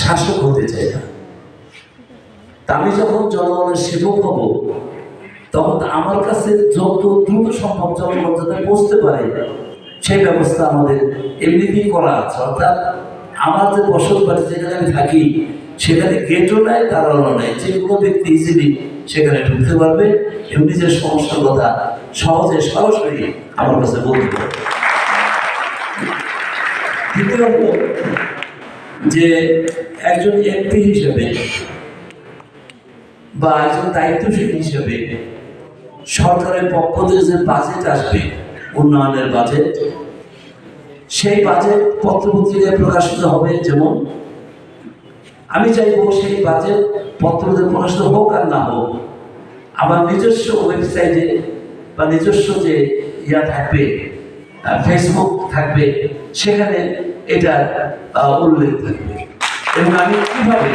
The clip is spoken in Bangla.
শাসক হতে চাই না। আমি যখন জনগণের সেবক হব, তখন আমার কাছে যত দ্রুত সম্ভব জনগণ যাতে পৌঁছতে পারে সেই ব্যবস্থা আমাদের এমনিতেই করা আছে। অর্থাৎ আমার যে বসত বাড়ি যেখানে আমি থাকি, সেখানে গেটও নাই, দালালও নাই, যে কোনো ব্যক্তি ইজিলি সেখানে ঢুকতে পারবে এবং নিজের সমস্যার কথা সহজে সরাসরি আমার কাছে বলতে পারবে। দ্বিতীয়ত, যে একজন এমপি হিসেবে বা একজন দায়িত্বশীল হিসেবে সরকারের পক্ষ থেকে যে বাজেট আসবে, উন্নয়নের বাজেট, সেই বাজেট পত্রপত্রিকায় প্রকাশিত হবে। যেমন আমি চাইব সেই বাজেট পত্রপত্রিকায় প্রকাশিত হোক আর না হোক, আমার নিজস্ব ওয়েবসাইটে বা নিজস্ব যে থাকবে, ফেসবুক থাকবে, সেখানে এটা উল্লেখ থাকবে এবং আমি কিভাবে